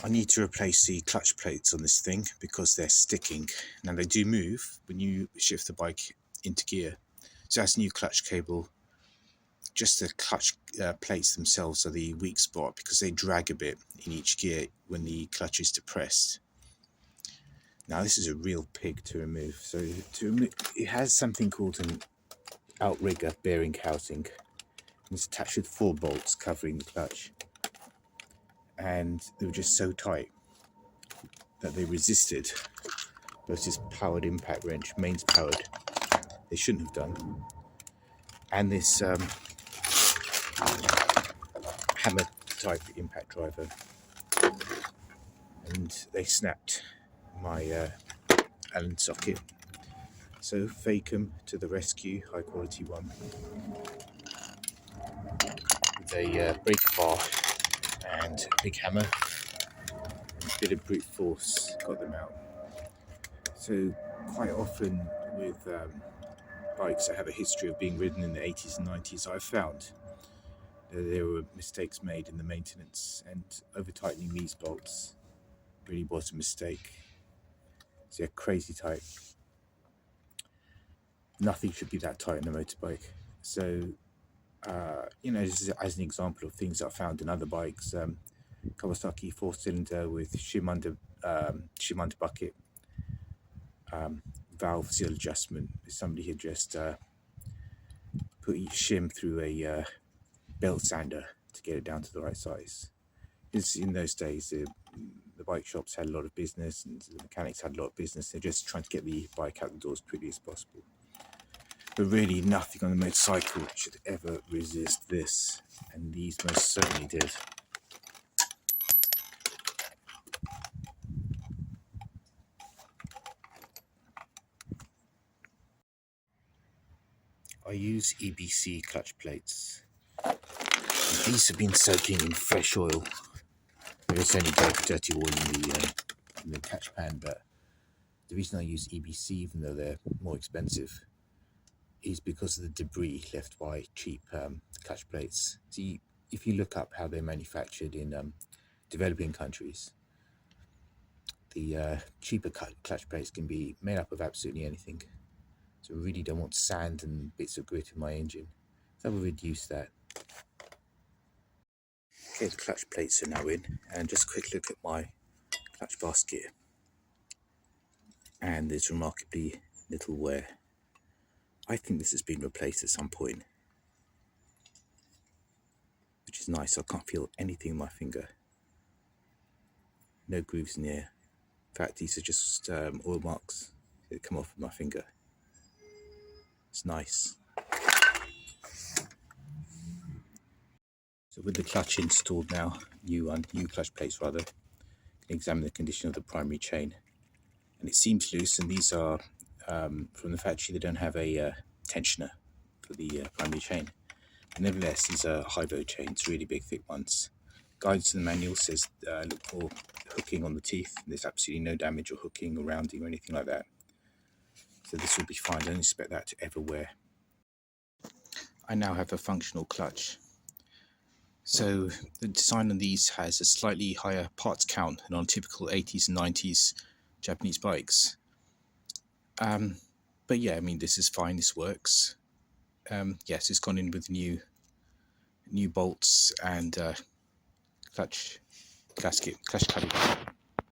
I need to replace the clutch plates on this thing because they're sticking. Now they do move when you shift the bike into gear. So that's new clutch cable. Just the clutch plates themselves are the weak spot because they drag a bit in each gear when the clutch is depressed. Now this is a real pig to remove. So to remove, it has something called an outrigger bearing housing. It's attached with 4 bolts covering the clutch, and they were just so tight that they resisted versus powered impact wrench, mains powered. They shouldn't have done. And this hammer type impact driver, and they snapped my Allen socket. So Fakem to the rescue, high quality one. With a breaker bar and a big hammer, a bit of brute force got them out. So quite often with bikes that have a history of being ridden in the 80s and 90s, I've found that there were mistakes made in the maintenance, and over tightening these bolts really was a mistake. So they're crazy tight. Nothing should be that tight in a motorbike. So you know, this is as an example of things I found in other bikes. Kawasaki 4-cylinder with shim under bucket, valve seal adjustment. Somebody had just put each shim through a belt sander to get it down to the right size. Because in those days, the bike shops had a lot of business and the mechanics had a lot of business. They're just trying to get the bike out the door as quickly as possible. But really, nothing on the motorcycle should ever resist this, and these most certainly did. I use EBC clutch plates. These have been soaking in fresh oil. There's only dirty oil in the catch pan, but the reason I use EBC, even though they're more expensive, is because of the debris left by cheap clutch plates. See, if you look up how they're manufactured in developing countries, the cheaper clutch plates can be made up of absolutely anything. So I really don't want sand and bits of grit in my engine. So I will reduce that. Okay, the clutch plates are now in, and just a quick look at my clutch basket. And there's remarkably little wear. I think this has been replaced at some point, which is nice. I can't feel anything in my finger. No grooves in the air. In fact, these are just oil marks that come off of my finger. It's nice. So with the clutch installed now, new clutch plates rather, you can examine the condition of the primary chain. And it seems loose, and these are from the factory. They don't have a tensioner for the primary chain. But nevertheless, these are high-low chains, really big, thick ones. Guidance in the manual says look for hooking on the teeth. There's absolutely no damage or hooking or rounding or anything like that. So this will be fine. I don't expect that to ever wear. I now have a functional clutch. So the design on these has a slightly higher parts count than on typical 80s and 90s Japanese bikes. But yeah, I mean, this is fine, this works. Yes, it's gone in with new bolts and clutch cuddy.